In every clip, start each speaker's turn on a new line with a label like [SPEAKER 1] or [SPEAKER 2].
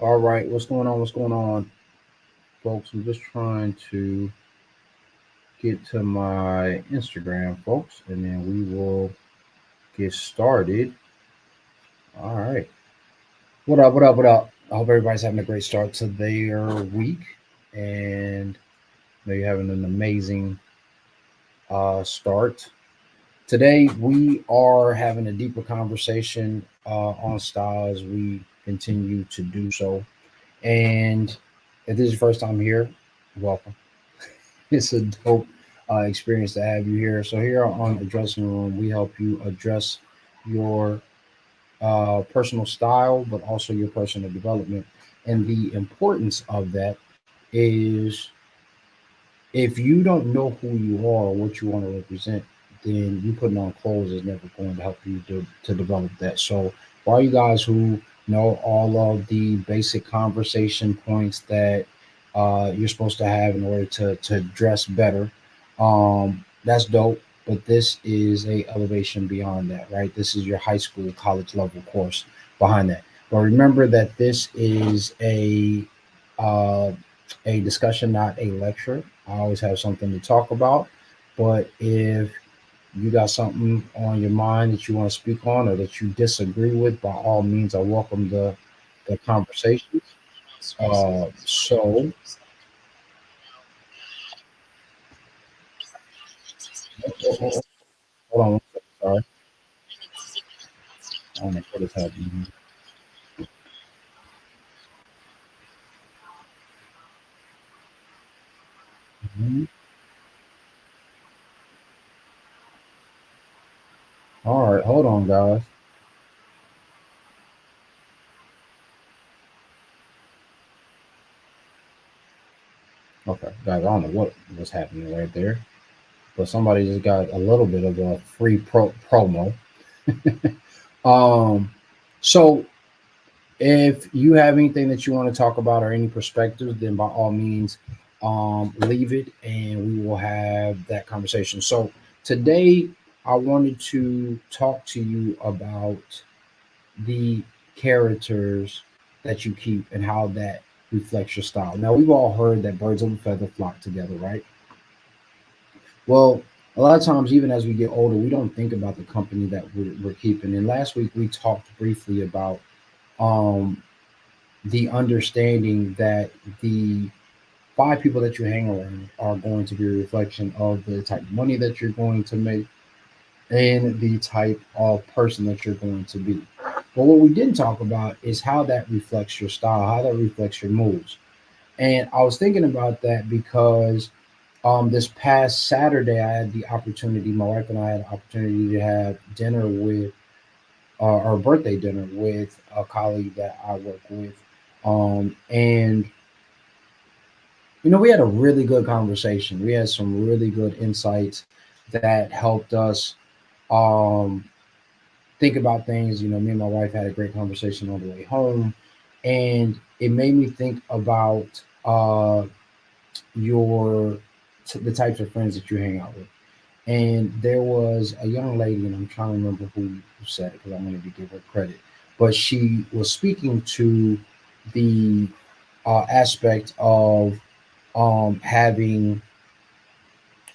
[SPEAKER 1] All right, what's going on? What's going on, folks? I'm just trying to get to my Instagram, folks, and then we will get started. All right. What up? What up? What up? I hope everybody's having a great start to their week, and they're having an amazing start. Today, we are having a deeper conversation on style as we continue to do so. And if this is your first time here, welcome. It's a dope experience to have you here. So here on Addressing Room, we help you address your personal style, but also your personal development. And the importance of that is if you don't know who you are or what you want to represent, then you putting on clothes is never going to help you to develop that. So for all you guys who know all of the basic conversation points that you're supposed to have in order to dress better, that's dope. But this is a elevation beyond that, right? This is your high school, college level course behind that. But remember that this is uh, a discussion, not a lecture. I always have something to talk about. But if you got something on your mind that you want to speak on or that you disagree with, by all means, I welcome the conversation. So, oh, oh, oh, hold on one second, sorry. I don't know what is happening. Mhm. All right, hold on, guys. Okay, guys, I don't know what was happening right there, but somebody just got a little bit of a free promo. Um, so if you have anything that you want to talk about or any perspectives, then by all means, leave it and we will have that conversation. So today, I wanted to talk to you about the characters that you keep and how that reflects your style. Now, we've all heard that birds of a feather flock together, right? Well, a lot of times, even as we get older, we don't think about the company that we're keeping. And last week, we talked briefly about um, the understanding that the five people that you hang around are going to be a reflection of the type of money that you're going to make and the type of person that you're going to be. But what we didn't talk about is how that reflects your style, how that reflects your moves. And I was thinking about that because this past Saturday, I had the opportunity, my wife and I had the opportunity to have dinner with, our birthday dinner with a colleague that I work with. And we had a really good conversation. We had some really good insights that helped us um, think about things. Me and my wife had a great conversation on the way home, and it made me think about your the types of friends that you hang out with. And there was a young lady, and I'm trying to remember who said it because I wanted to give her credit, but she was speaking to the aspect of having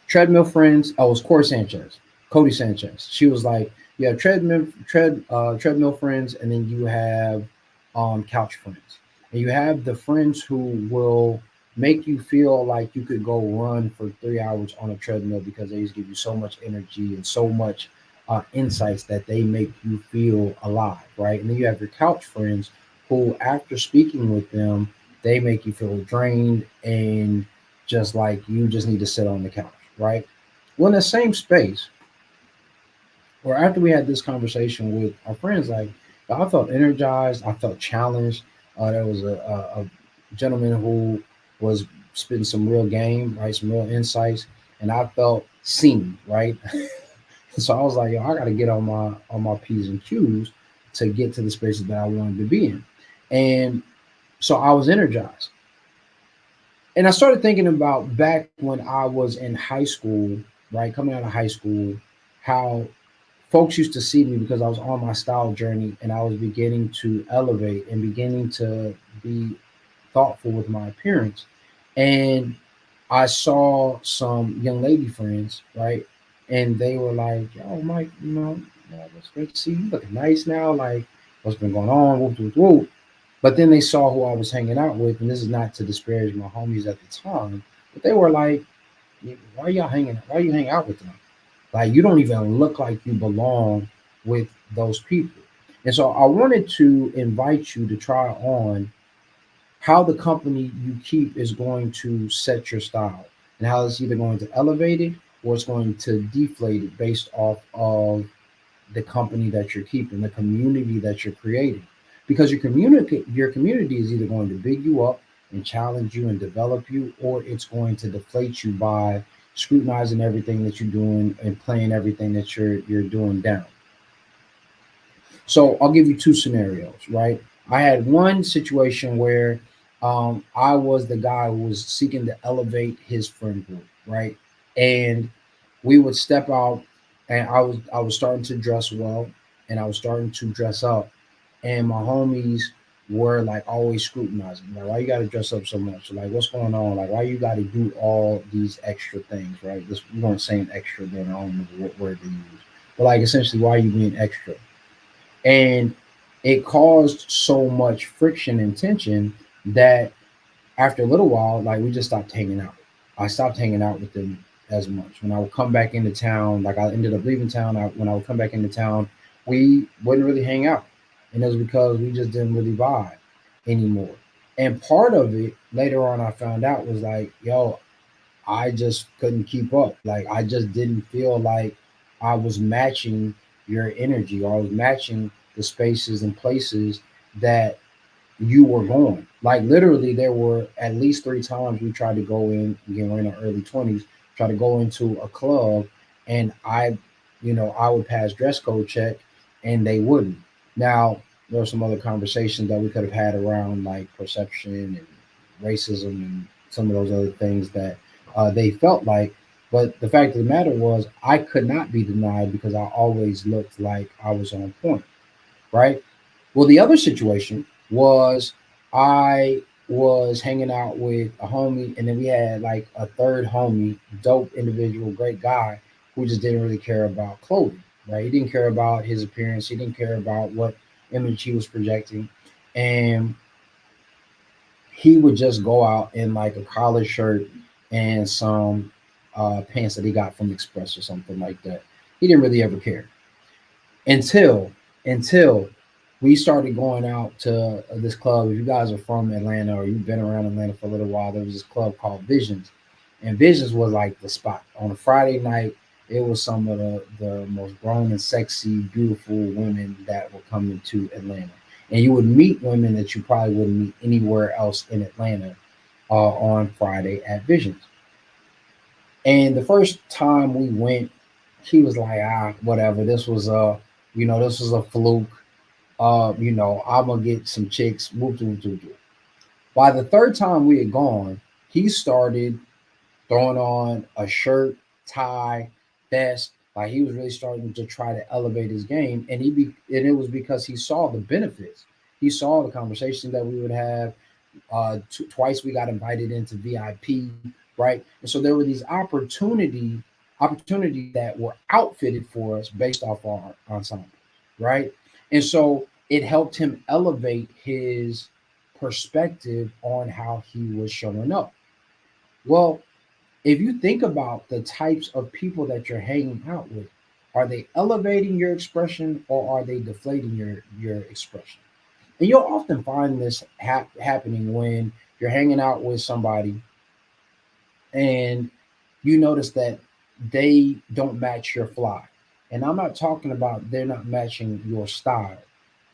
[SPEAKER 1] treadmill friends. Oh, it was Corey Sanchez, Cody Sanchez. She was like, you have treadmill friends, and then you have couch friends, and you have the friends who will make you feel like you could go run for 3 hours on a treadmill because they just give you so much energy and so much insights that they make you feel alive, right? And then you have your couch friends who, after speaking with them, they make you feel drained and just like you just need to sit on the couch, right? Well, in the same space, or after we had this conversation with our friends, like I felt energized, I felt challenged. There was a gentleman who was spitting some real game, right, some real insights, and I felt seen, right. So I was like, yo, I got to get on my p's and q's to get to the spaces that I wanted to be in, and so I was energized. And I started thinking about back when I was in high school, right, coming out of high school, how folks used to see me because I was on my style journey and I was beginning to elevate and beginning to be thoughtful with my appearance. And I saw some young lady friends, right? And they were like, "Yo, Mike, it's great to see you. Looking nice now. Like, what's been going on? Whoop, whoop, whoop." But then they saw who I was hanging out with, and this is not to disparage my homies at the time, but they were like, "Why y'all hanging? Why you hang out with them? Like, you don't even look like you belong with those people." And so I wanted to invite you to try on how the company you keep is going to set your style, and how it's either going to elevate it or it's going to deflate it based off of the company that you're keeping, the community that you're creating. Because your community is either going to big you up and challenge you and develop you, or it's going to deflate you by scrutinizing everything that you're doing and playing everything that you're doing down. So I'll give you two scenarios, right? I had one situation where I was the guy who was seeking to elevate his friend group, right? And we would step out, and I was starting to dress well, and I was starting to dress up, and my homies were like always scrutinizing, like, why you got to dress up so much? Like, what's going on? Like, why you got to do all these extra things, right? This we weren't saying extra then. I don't remember what word to use, but like essentially, why are you being extra? And it caused so much friction and tension that after a little while, like we just stopped hanging out. I stopped hanging out with them as much. When I would come back into town, like I ended up leaving town. When I would come back into town, we wouldn't really hang out, and it was because we just didn't really vibe anymore. And part of it later on, I found out was like, yo, I just couldn't keep up. Like I just didn't feel like I was matching your energy, or I was matching the spaces and places that you were going. Like literally, there were at least three times we tried to go in. Again, we're in our early 20s. Try to go into a club, and I would pass dress code check, and they wouldn't. Now there were some other conversations that we could have had around like perception and racism and some of those other things that they felt like. But the fact of the matter was, I could not be denied because I always looked like I was on point, right? Well, the other situation was I was hanging out with a homie, and then we had like a third homie, dope individual, great guy, who just didn't really care about clothing, right? He didn't care about his appearance, he didn't care about what image he was projecting. And he would just go out in like a collared shirt and some pants that he got from Express or something like that. He didn't really ever care until until we started going out to this club. If you guys are from Atlanta or you've been around Atlanta for a little while, there was this club called Visions, and Visions was like the spot on a Friday night. It was some of the most grown and sexy, beautiful women that were coming to Atlanta, and you would meet women that you probably wouldn't meet anywhere else in Atlanta on Friday at Visions. And the first time we went, he was like, whatever. This was a fluke. I'm gonna get some chicks. Whoop, whoop, whoop, whoop. By the third time we had gone, he started throwing on a shirt, tie, vest. Like he was really starting to try to elevate his game, and and it was because he saw the benefits. He saw the conversation that we would have. Twice we got invited into VIP, right? And so there were these opportunities that were outfitted for us based off our ensemble, right? And so it helped him elevate his perspective on how he was showing up. Well, if you think about the types of people that you're hanging out with, are they elevating your expression or are they deflating your expression? And you'll often find this happening when you're hanging out with somebody and you notice that they don't match your fly. And I'm not talking about they're not matching your style,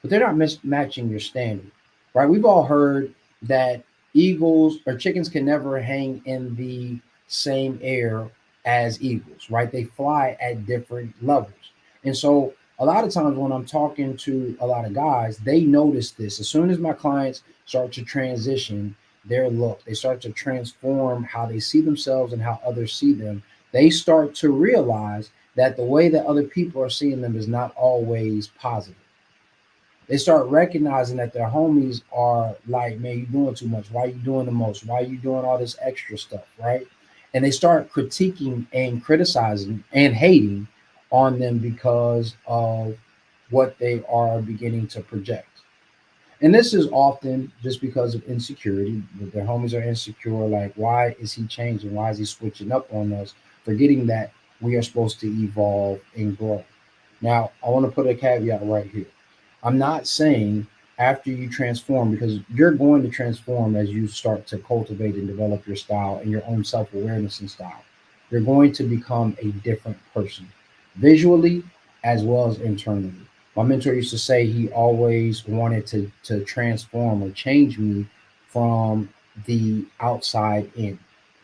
[SPEAKER 1] but they're not matching your standard, right? We've all heard that eagles or chickens can never hang in the same air as eagles, right? They fly at different levels. And so a lot of times when I'm talking to a lot of guys, they notice this. As soon as my clients start to transition their look, they start to transform how they see themselves and how others see them. they start to realize that the way that other people are seeing them is not always positive. They start recognizing that their homies are like, man, you doing too much. Why you doing the most? Why you doing all this extra stuff, right? And they start critiquing and criticizing and hating on them because of what they are beginning to project. And this is often just because of insecurity. That their homies are insecure. Like, why is he changing? Why is he switching up on us? Forgetting that we are supposed to evolve and grow. Now, I want to put a caveat right here. I'm not saying after you transform, because you're going to transform as you start to cultivate and develop your style and your own self awareness and style. You're going to become a different person, visually as well as internally. My mentor used to say he always wanted to transform or change me from the outside in.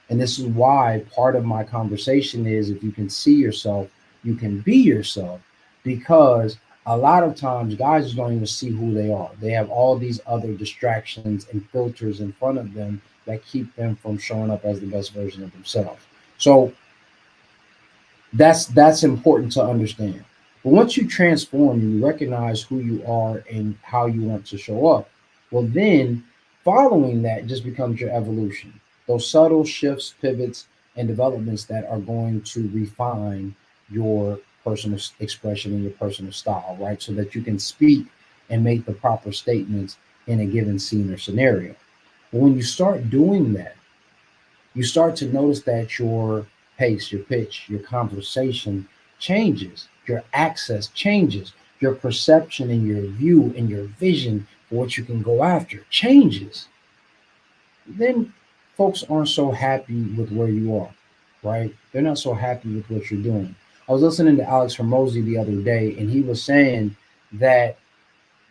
[SPEAKER 1] And this is why part of my conversation is, if you can see yourself, you can be yourself. Because a lot of times guys don't even see who they are. They have all these other distractions and filters in front of them that keep them from showing up as the best version of themselves. So that's important to understand. But once you transform, you recognize who you are and how you want to show up. Well, then following that just becomes your evolution. Those subtle shifts, pivots, and developments that are going to refine your personal expression and your personal style, right? So that you can speak and make the proper statements in a given scene or scenario. But when you start doing that, you start to notice that your pace, your pitch, your conversation changes, your access changes, your perception and your view and your vision for what you can go after changes. Then folks aren't so happy with where you are, right? They're not so happy with what you're doing. I was listening to Alex Hormozy the other day, and he was saying that,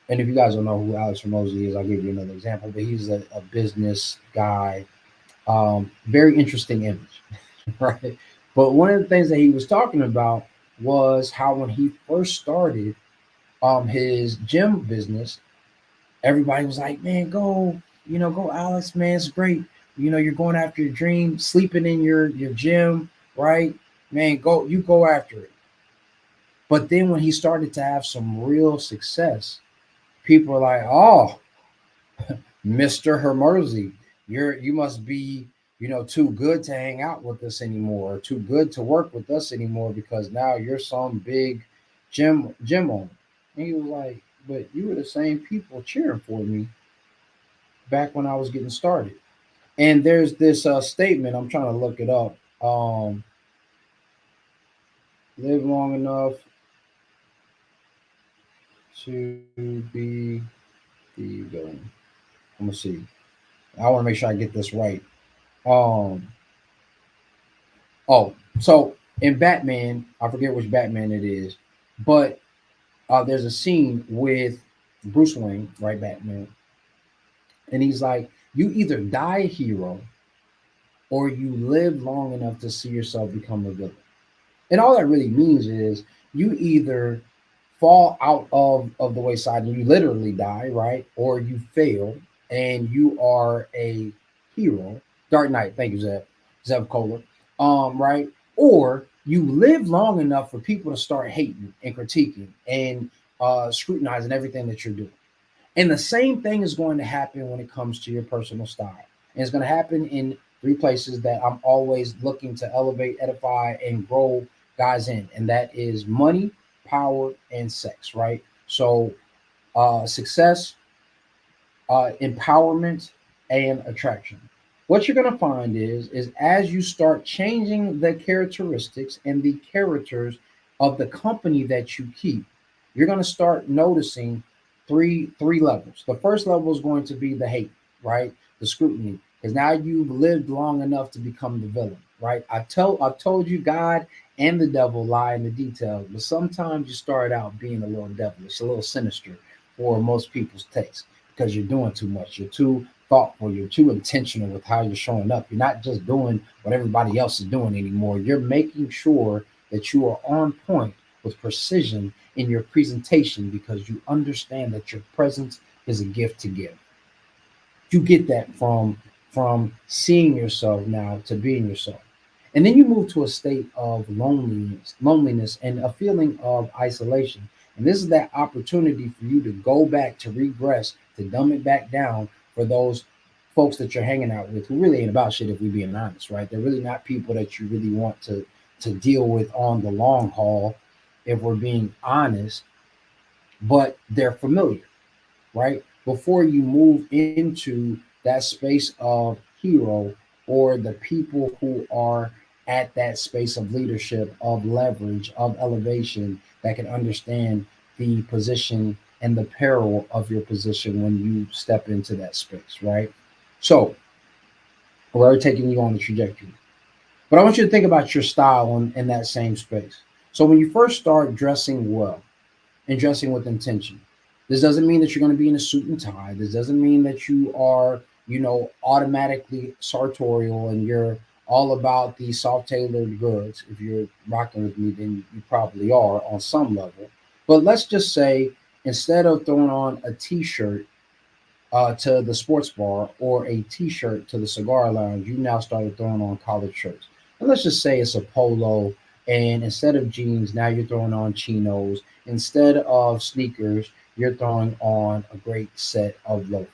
[SPEAKER 1] and if you guys don't know who Alex Hormozy is, I'll give you another example, but he's a business guy, very interesting image, right? But one of the things that he was talking about was how when he first started his gym business, everybody was like, "Man, go, go, Alex, man, it's great. You're going after your dream, sleeping in your gym, right? Man, go after it." But then when he started to have some real success, people were like, "Oh, Mr. Hermerzy, you must be, too good to hang out with us anymore, or too good to work with us anymore because now you're some big gym owner." And he was like, "But you were the same people cheering for me back when I was getting started." And there's this statement, I'm trying to look it up. Live long enough to be the villain. I'm gonna see. I want to make sure I get this right. Um, Oh, so in Batman, I forget which Batman it is, but there's a scene with Bruce Wayne, right? Batman, and he's like, "You either die a hero or you live long enough to see yourself become a villain." And all that really means is you either fall out of the wayside and you literally die, right? Or you fail and you are a hero. Dark Knight, thank you, Zev Kohler. Right? Or you live long enough for people to start hating and critiquing and scrutinizing everything that you're doing. And the same thing is going to happen when it comes to your personal style. And it's going to happen in three places that I'm always looking to elevate, edify, and grow guys in. And that is money, power, and sex, right? So success, empowerment, and attraction. What you're going to find is as you start changing the characteristics and the characters of the company that you keep, you're going to start noticing three levels. The first level is going to be the hate, right? The scrutiny, because now you've lived long enough to become the villain, right? I've told you God and the devil lie in the details, but sometimes you start out being a little devilish, a little sinister for most people's taste because you're doing too much. You're too thoughtful. You're too intentional with how you're showing up. You're not just doing what everybody else is doing anymore. You're making sure that you are on point with precision in your presentation because you understand that your presence is a gift to give. You get that from seeing yourself now to being yourself. And then you move to a state of loneliness and a feeling of isolation. And this is that opportunity for you to go back, to regress, to dumb it back down for those folks that you're hanging out with who really ain't about shit if we're being honest, right? They're really not people that you really want to deal with on the long haul if we're being honest, but they're familiar, right? Before you move into that space of hero or the people who are at that space of leadership, of leverage, of elevation that can understand the position and the peril of your position when you step into that space, right? So we're already taking you on the trajectory. But I want you to think about your style in that same space. So when you first start dressing well, and dressing with intention. This doesn't mean that you're going to be in a suit and tie. This doesn't mean that you are, automatically sartorial and you're all about the soft tailored goods. If you're rocking with me, then you probably are on some level. But let's just say instead of throwing on a t-shirt to the sports bar or a t-shirt to the cigar lounge, you now started throwing on collared shirts. And let's just say it's a polo, and instead of jeans, now you're throwing on chinos. Instead of sneakers, you're throwing on a great set of loafers.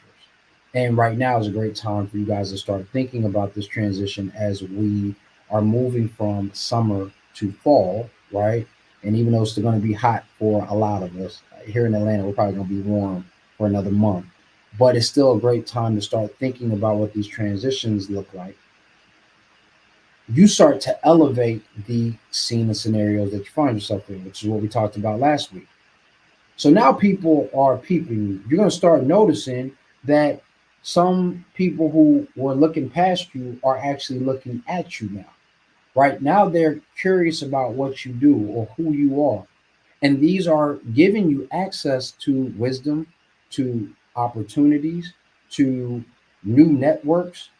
[SPEAKER 1] And right now is a great time for you guys to start thinking about this transition as we are moving from summer to fall, right? And even though it's still going to be hot for a lot of us here in Atlanta, we're probably going to be warm for another month. But it's still a great time to start thinking about what these transitions look like. You start to elevate the scene and scenarios that you find yourself in, which is what we talked about last week. So now people are peeping you. You're going to start noticing that some people who were looking past you are actually looking at you now. Right now, they're curious about what you do or who you are. And these are giving you access to wisdom, to opportunities, to new networks,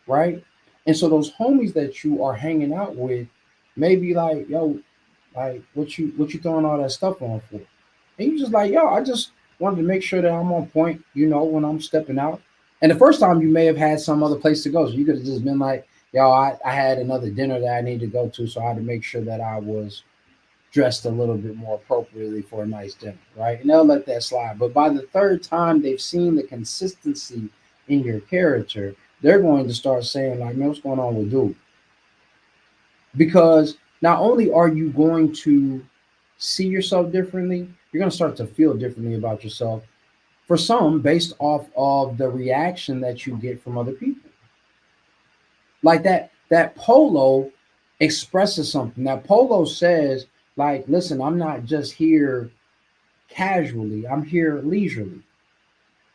[SPEAKER 1] right? And so those homies that you are hanging out with may be like, yo, like what you throwing all that stuff on for? And you just like, yo, I just wanted to make sure that I'm on point, when I'm stepping out. And the first time you may have had some other place to go. So you could have just been like, yo, I had another dinner that I need to go to. So I had to make sure that I was dressed a little bit more appropriately for a nice dinner, right? And they'll let that slide. But by the third time they've seen the consistency in your character, they're going to start saying, like, man, what's going on with dude? Because not only are you going to see yourself differently, you're going to start to feel differently about yourself. For some, based off of the reaction that you get from other people. Like that polo expresses something. That polo says, like, listen, I'm not just here casually, I'm here leisurely,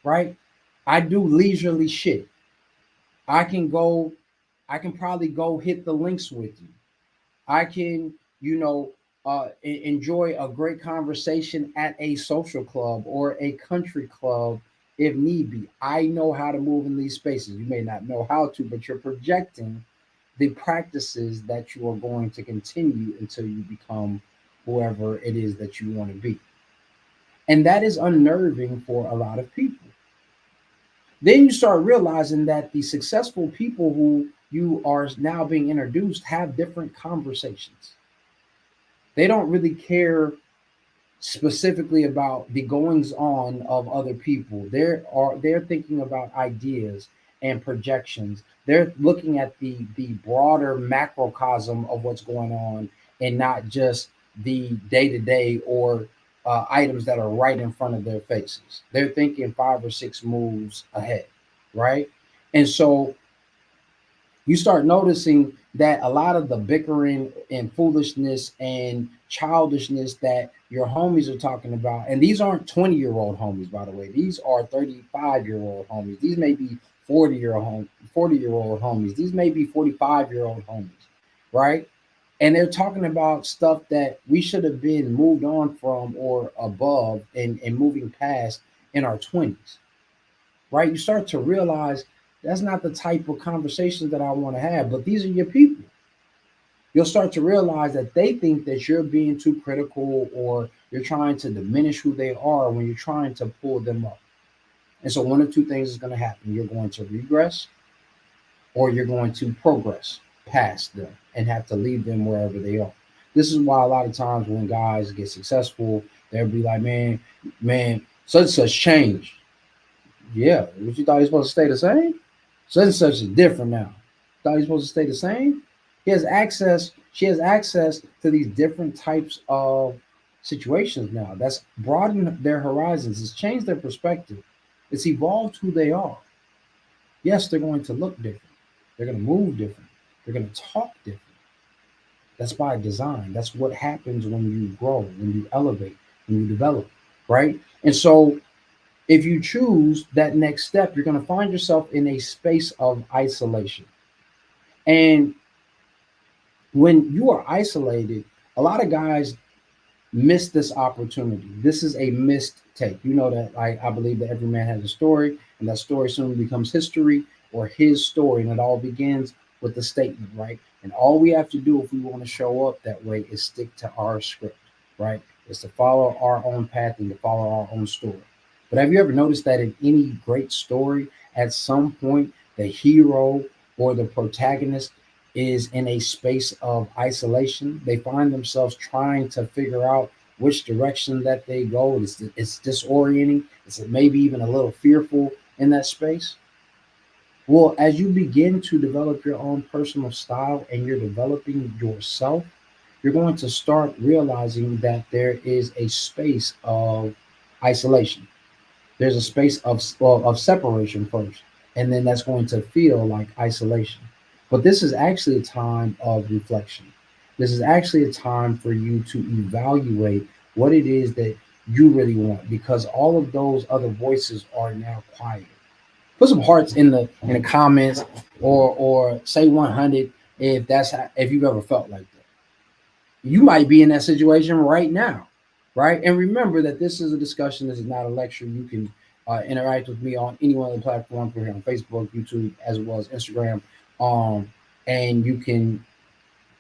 [SPEAKER 1] right? I do leisurely shit. I can go, I can probably go hit the links with you. I can, enjoy a great conversation at a social club or a country club if need be. I know how to move in these spaces. You may not know how to, but you're projecting the practices that you are going to continue until you become whoever it is that you want to be. And that is unnerving for a lot of people. Then you start realizing that the successful people who you are now being introduced have different conversations. They don't really care specifically about the goings on of other people. They're thinking about ideas and projections. They're looking at the broader macrocosm of what's going on and not just the day to day or items that are right in front of their faces. They're thinking 5 or 6 moves ahead, right? And so you start noticing that a lot of the bickering and foolishness and childishness that your homies are talking about, and these aren't 20-year-old homies, by the way, these are 35-year-old homies. These may be 40-year-old homies. These may be 45-year-old homies, right? And they're talking about stuff that we should have been moved on from or above and moving past in our 20s, right? You start to realize that's not the type of conversations that I want to have, but these are your people. You'll start to realize that they think that you're being too critical or you're trying to diminish who they are when you're trying to pull them up. And so one of two things is going to happen. You're going to regress or you're going to progress. past them and have to leave them wherever they are. This is why a lot of times when guys get successful, they'll be like, man, such and such changed. Yeah, what you thought he was supposed to stay the same? Such and such is different now. Thought he's supposed to stay the same? He has access, she has access to these different types of situations now. That's broadened their horizons, it's changed their perspective, it's evolved who they are. Yes, they're going to look different, they're going to move different, they're going to talk different. That's by design. That's what happens when you grow, when you elevate, when you develop, right? And so if you choose that next step, you're going to find yourself in a space of isolation. And when you are isolated, a lot of guys miss this opportunity. This is a missed take. You know that I believe that every man has a story, and that story soon becomes history or his story. And it all begins with the statement, right? And all we have to do if we want to show up that way is stick to our script, right? Is to follow our own path and to follow our own story. But have you ever noticed that in any great story, at some point, the hero or the protagonist is in a space of isolation? They find themselves trying to figure out which direction that they go. It's disorienting. It's maybe even a little fearful in that space. Well, as you begin to develop your own personal style and you're developing yourself, you're going to start realizing that there is a space of isolation. There's a space of of separation first, and then that's going to feel like isolation. But this is actually a time of reflection. This is actually a time for you to evaluate what it is that you really want, because all of those other voices are now quiet. Put some hearts in the comments, or say 100 if if you've ever felt like that. You might be in that situation right now, right? And remember that this is a discussion. This is not a lecture. You can interact with me on any one of the platforms. We're here on Facebook, YouTube, as well as Instagram. Um, and you can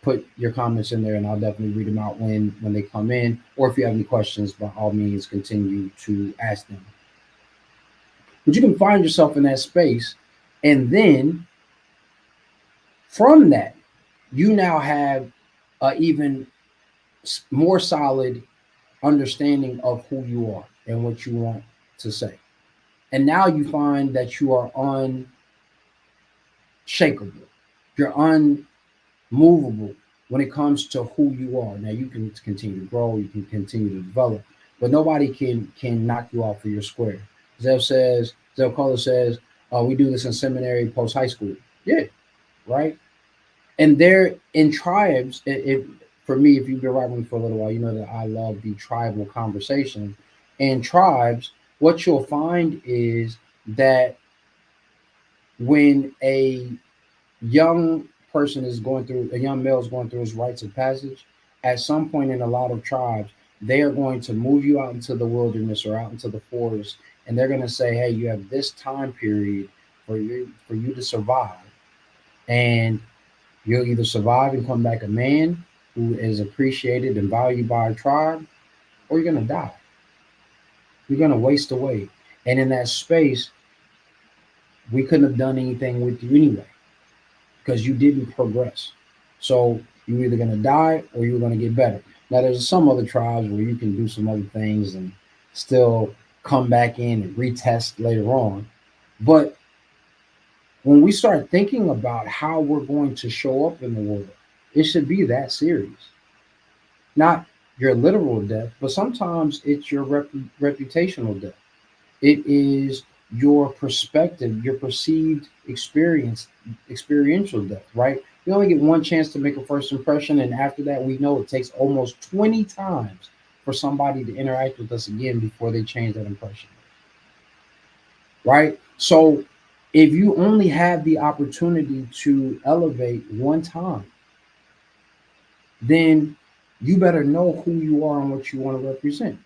[SPEAKER 1] put your comments in there, and I'll definitely read them out when they come in. Or if you have any questions, by all means, continue to ask them. But you can find yourself in that space, and then from that, you now have even more solid understanding of who you are and what you want to say. And now you find that you are unshakable. You're unmovable when it comes to who you are. Now you can continue to grow, you can continue to develop, but nobody can knock you off of your square. Zell Color says, we do this in seminary post high school. Yeah, right. And they're in tribes. For me, if you've been riding with me for a little while, you know that I love the tribal conversation. In tribes, what you'll find is that when young a young male is going through his rites of passage, at some point in a lot of tribes, they are going to move you out into the wilderness or out into the forest, and they're going to say, "Hey, you have this time period for you to survive, and you'll either survive and come back a man who is appreciated and valued by a tribe, or you're going to die. You're going to waste away." And in that space, we couldn't have done anything with you anyway because you didn't progress. So you're either going to die or you're going to get better. Now, there's some other tribes where you can do some other things and still come back in and retest later on. But when we start thinking about how we're going to show up in the world, it should be that serious. Not your literal death, but sometimes it's your reputational death. It is your perspective, your perceived experiential death, right? We only get one chance to make a first impression, and after that, we know it takes almost 20 times for somebody to interact with us again before they change that impression, right? So if you only have the opportunity to elevate one time, then you better know who you are and what you want to represent.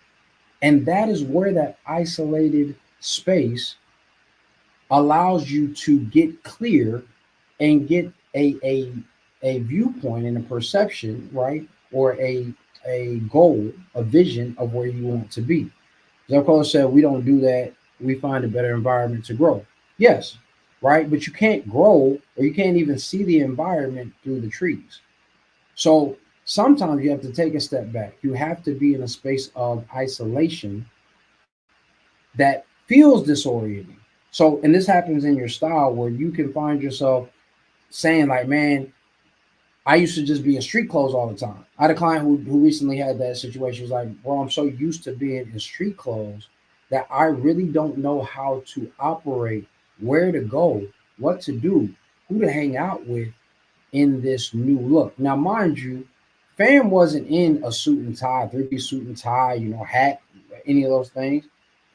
[SPEAKER 1] And that is where that isolated space allows you to get clear and get a viewpoint and a perception, right? Or a goal, a vision of where you want to be. Zelko said, we don't do that. We find a better environment to grow. Yes, right? But you can't grow or you can't even see the environment through the trees. So sometimes you have to take a step back. You have to be in a space of isolation that feels disorienting. So, and this happens in your style where you can find yourself saying, like, man, I used to just be in street clothes all the time. I had a client who recently had that situation. He was like, bro, I'm so used to being in street clothes that I really don't know how to operate, where to go, what to do, who to hang out with in this new look. Now, mind you, Fam wasn't in a suit and tie, three-piece suit and tie, hat, any of those things.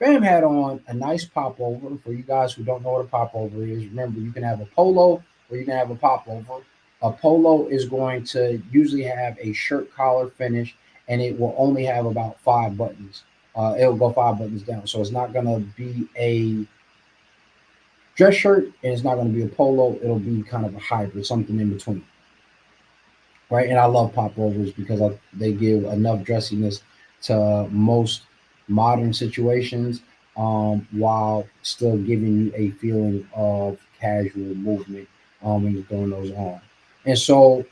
[SPEAKER 1] Fam had on a nice popover. For you guys who don't know what a popover is, remember you can have a polo or you can have a popover. A polo is going to usually have a shirt collar finish, and it will only have about 5 buttons. It'll go 5 buttons down, so it's not going to be a dress shirt and it's not going to be a polo. It'll be kind of a hybrid, something in between, right? And I love popovers because they give enough dressiness to most modern situations, while still giving you a feeling of casual movement, when you're throwing those on. And so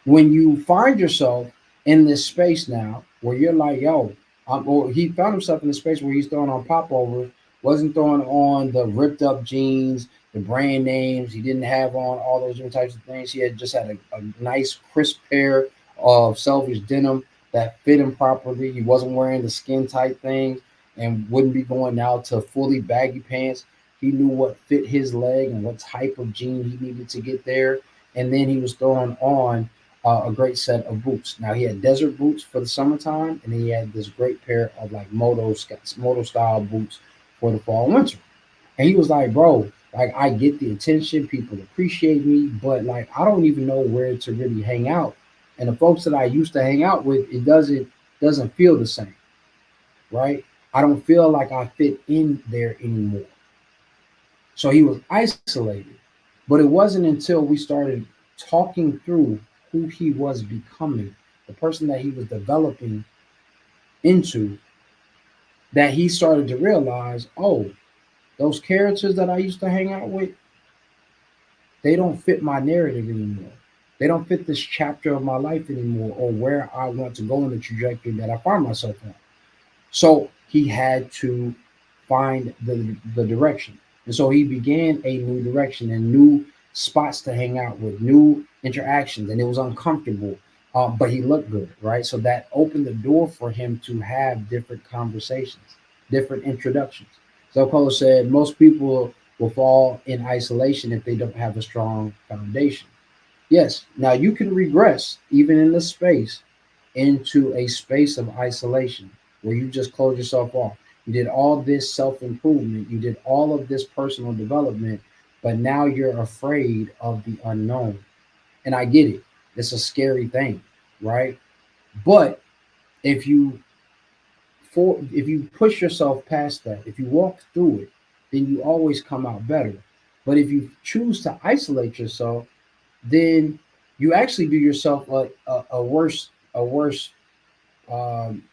[SPEAKER 1] when you find yourself in this space now where you're like, yo, or he found himself in the space where he's throwing on popovers, wasn't throwing on the ripped up jeans, the brand names. He didn't have on all those different types of things. He had just had a nice, crisp pair of selvage denim that fit him properly. He wasn't wearing the skin tight things and wouldn't be going out to fully baggy pants. He knew what fit his leg and what type of jean he needed to get there. And then he was throwing on a great set of boots. Now he had desert boots for the summertime, and then he had this great pair of like moto style boots for the fall and winter. And he was like, "Bro, like I get the attention, people appreciate me, but like I don't even know where to really hang out. And the folks that I used to hang out with, it doesn't feel the same, right? I don't feel like I fit in there anymore." So he was isolated. But it wasn't until we started talking through who he was becoming, the person that he was developing into, that he started to realize, oh, those characters that I used to hang out with, they don't fit my narrative anymore. They don't fit this chapter of my life anymore or where I want to go in the trajectory that I find myself on. So he had to find the direction. And so he began a new direction and new spots to hang out with, new interactions. And it was uncomfortable, but he looked good, right? So that opened the door for him to have different conversations, different introductions. So Cole said most people will fall in isolation if they don't have a strong foundation. Yes, now you can regress even in this space into a space of isolation where you just close yourself off. You did all this self improvement, you did all of this personal development, but now you're afraid of the unknown. And I get it, it's a scary thing, right? But if you if you push yourself past that, if you walk through it, then you always come out better. But if you choose to isolate yourself, then you actually do yourself a worse um,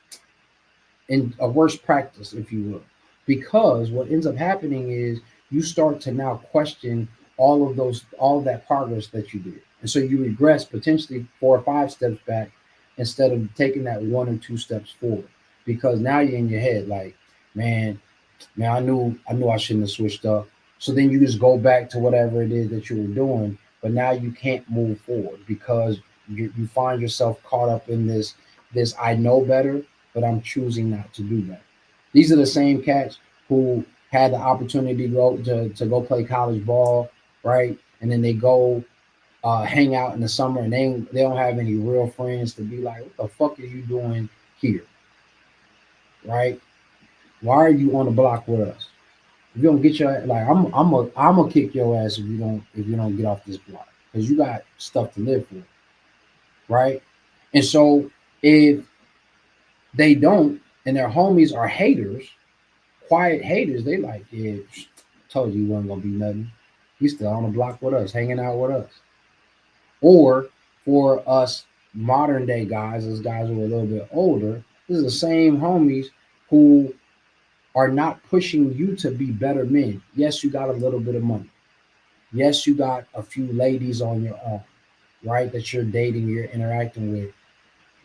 [SPEAKER 1] in a worse practice, if you will, because what ends up happening is you start to now question all of that progress that you did, and so you regress potentially 4 or 5 steps back instead of taking that 1 or 2 steps forward, because now you're in your head like, man, man, I knew I shouldn't have switched up. So then you just go back to whatever it is that you were doing, but now you can't move forward because you find yourself caught up in this I know better, but I'm choosing not to do that. These are the same cats who had the opportunity to go play college ball, right? And then they go hang out in the summer, and they don't have any real friends to be like, what the fuck are you doing here, right? Why are you on the block with us? If you don't get your like, I'm gonna kick your ass if you don't get off this block because you got stuff to live for, right? And so if they don't, and their homies are haters, quiet haters, they like, yeah, told you wasn't gonna be nothing. He's still on the block with us, hanging out with us. Or for us modern day guys, as guys who are a little bit older, this is the same homies who are not pushing you to be better men. Yes, you got a little bit of money. Yes, you got a few ladies on your arm, right? That you're dating, you're interacting with,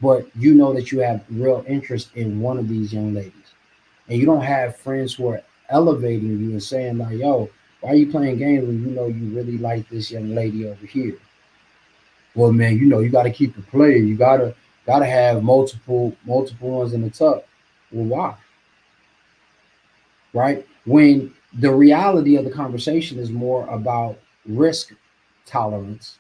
[SPEAKER 1] but you know that you have real interest in one of these young ladies. And you don't have friends who are elevating you and saying, like, yo, why are you playing games when you know you really like this young lady over here? Well, man, you know, you gotta keep it playing. You gotta have multiple ones in the tuck. Well, why? Right? When the reality of the conversation is more about risk tolerance,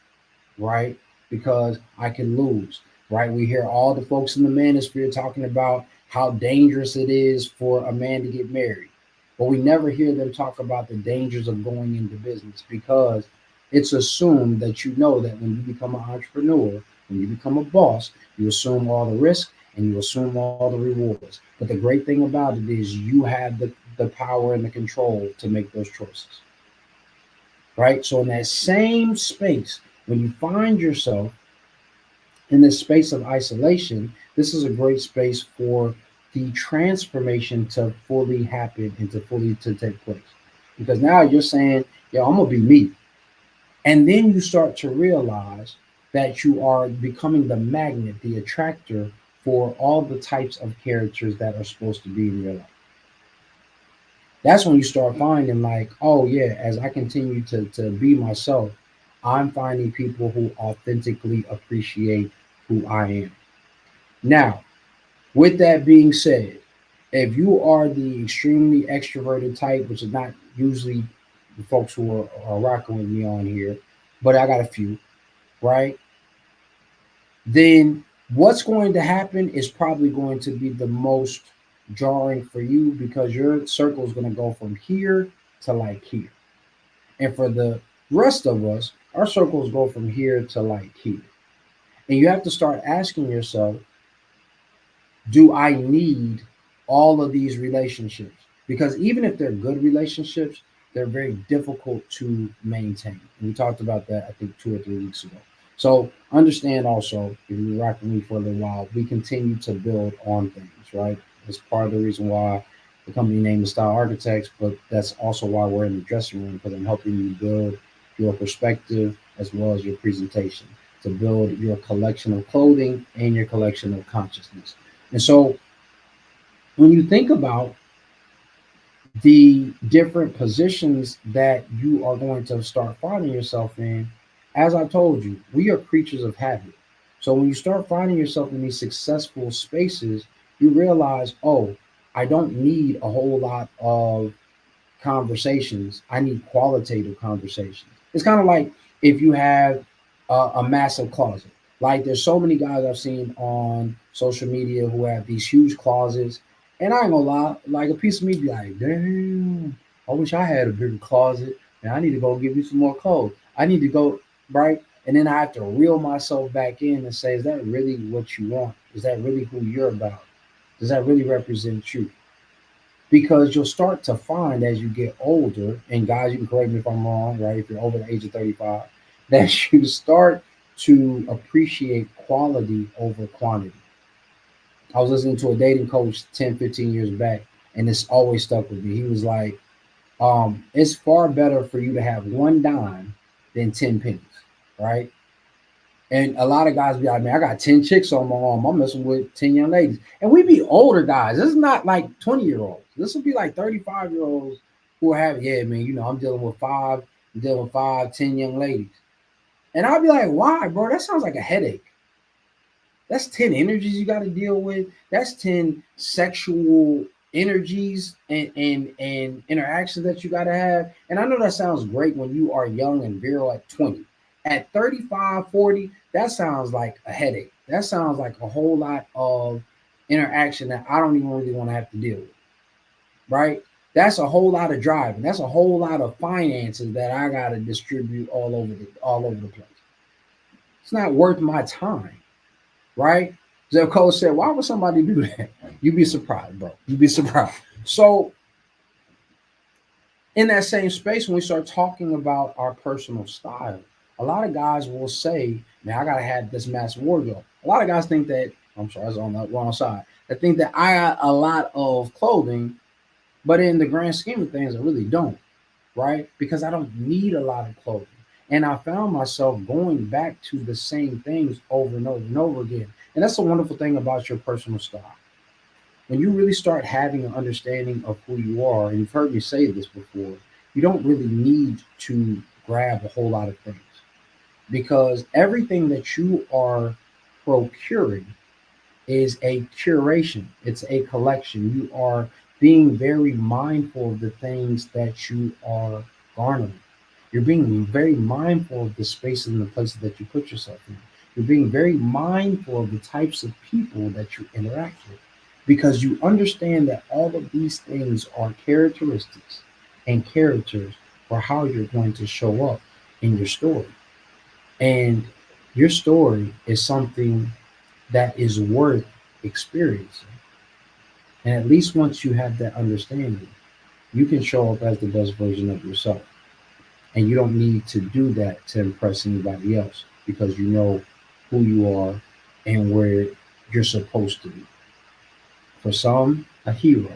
[SPEAKER 1] right? Because I can lose, right? We hear all the folks in the manosphere talking about how dangerous it is for a man to get married, but we never hear them talk about the dangers of going into business because it's assumed that you know that when you become an entrepreneur, when you become a boss, you assume all the risk and you assume all the rewards. But the great thing about it is you have the power and the control to make those choices, right? So in that same space, when you find yourself in this space of isolation, this is a great space for the transformation to fully happen and to fully to take place. Because now you're saying, yo, I'm gonna be me. And then you start to realize that you are becoming the magnet, the attractor for all the types of characters that are supposed to be in your life. That's when you start finding like, oh yeah, as I continue to be myself, I'm finding people who authentically appreciate who I am. Now, with that being said, if you are the extremely extroverted type, which is not usually the folks who are rocking with me on here, but I got a few, right? Then what's going to happen is probably going to be the most jarring for you because your circle is going to go from here to like here. And for the rest of us, our circles go from here to like here. And you have to start asking yourself, do I need all of these relationships? Because even if they're good relationships, they're very difficult to maintain. And we talked about that, I think, 2 or 3 weeks ago. So understand also, if you rock with me for a little while, we continue to build on things, right? That's part of the reason why the company name is Style Architects, but that's also why we're in the dressing room because I'm helping you build your perspective as well as your presentation to build your collection of clothing and your collection of consciousness. And so when you think about the different positions that you are going to start finding yourself in, as I told you, we are creatures of habit. So when you start finding yourself in these successful spaces, you realize, oh, I don't need a whole lot of conversations. I need qualitative conversations. It's kind of like if you have a massive closet. Like there's so many guys I've seen on social media who have these huge closets, and I ain't gonna lie, like a piece of me be like, damn, I wish I had a bigger closet, and I need to go give you some more clothes. I need to go right, and then I have to reel myself back in and say, is that really what you want? Is that really who you're about? Does that really represent you? Because you'll start to find as you get older, and guys, you can correct me if I'm wrong, right? If you're over the age of 35, that you start to appreciate quality over quantity. I was listening to a dating coach 10, 15 years back, and it's always stuck with me. He was like, it's far better for you to have one dime than 10 pennies, right? And a lot of guys be like, man, I got 10 chicks on my arm. I'm messing with 10 young ladies. And we be older guys. This is not like 20-year-olds. This will be like 35-year-olds who are having, yeah, man, you know, I'm dealing with 5, 10 young ladies. And I'll be like, why, bro? That sounds like a headache. That's 10 energies you got to deal with. That's 10 sexual energies and interactions that you got to have. And I know that sounds great when you are young and virile at 20. At 35, 40, that sounds like a headache. That sounds like a whole lot of interaction that I don't even really want to have to deal with, right? That's a whole lot of driving. That's a whole lot of finances that I got to distribute all over the place. It's not worth my time, right? Zeb Cole said, why would somebody do that? You'd be surprised, bro. You'd be surprised. So, in that same space, when we start talking about our personal style, a lot of guys will say, man, I got to have this massive wardrobe. A lot of guys think that, I'm sorry, I was on the wrong side. They think that I got a lot of clothing But in the grand scheme of things, I really don't, right? Because I don't need a lot of clothing. And I found myself going back to the same things over and over and over again. And that's the wonderful thing about your personal style. When you really start having an understanding of who you are, and you've heard me say this before, you don't really need to grab a whole lot of things because everything that you are procuring is a curation, it's a collection. You are being very mindful of the things that you are garnering. You're being very mindful of the spaces and the places that you put yourself in. You're being very mindful of the types of people that you interact with because you understand that all of these things are characteristics and characters for how you're going to show up in your story. And your story is something that is worth experiencing. And at least once you have that understanding, you can show up as the best version of yourself. And you don't need to do that to impress anybody else because you know who you are and where you're supposed to be. For some, a hero.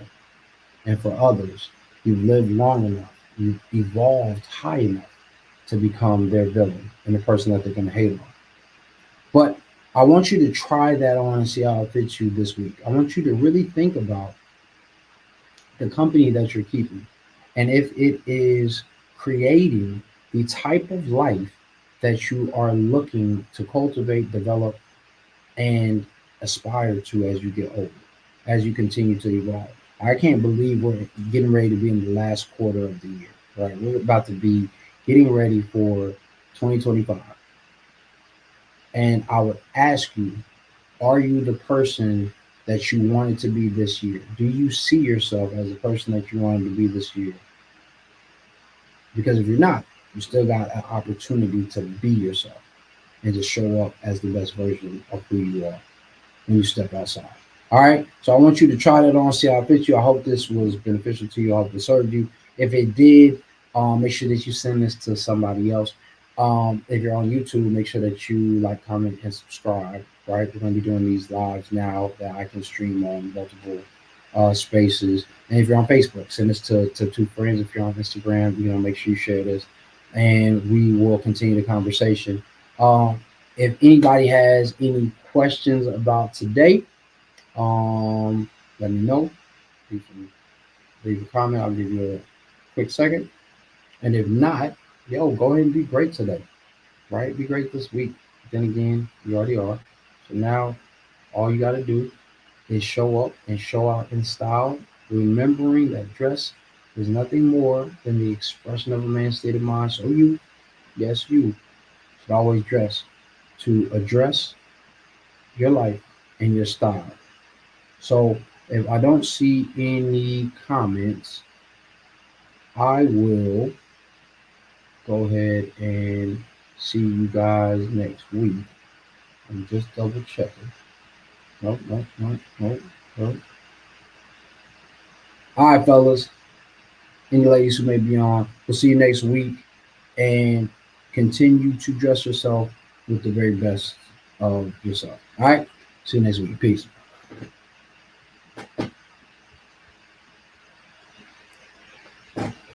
[SPEAKER 1] And for others, you've lived long enough, you've evolved high enough to become their villain and the person that they're going to hate on. But I want you to try that on and see how it fits you this week. I want you to really think about the company that you're keeping and if it is creating the type of life that you are looking to cultivate, develop, and aspire to as you get older, as you continue to evolve. I can't believe we're getting ready to be in the last quarter of the year, right? We're about to be getting ready for 2025. And I would ask you, are you the person that you wanted to be this year? Do you see yourself as the person that you wanted to be this year? Because if you're not, you still got an opportunity to be yourself and to show up as the best version of who you are when you step outside. All right. So I want you to try that on, see how it fits you. I hope this was beneficial to you. I hope it served you. If it did, make sure that you send this to somebody else. If you're on YouTube, make sure that you like, comment, and subscribe. Right. We're going to be doing these lives now that I can stream on multiple spaces. And if you're on Facebook, send this to two friends. If you're on Instagram, make sure you share this, and we will continue the conversation. If anybody has any questions about today, let me know. You can leave a comment. I'll give you a quick second. And if not, go ahead and be great today. Right? Be great this week. Then again, you already are. So now all you got to do is show up and show out in style, remembering that dress is nothing more than the expression of a man's state of mind. So you, yes, you should always dress to address your life and your style. So if I don't see any comments, I will go ahead and see you guys next week. I'm just double checking. Nope, nope, nope, nope, nope. All right, fellas, any ladies who may be on, we'll see you next week and continue to dress yourself with the very best of yourself. All right, see you next week. Peace.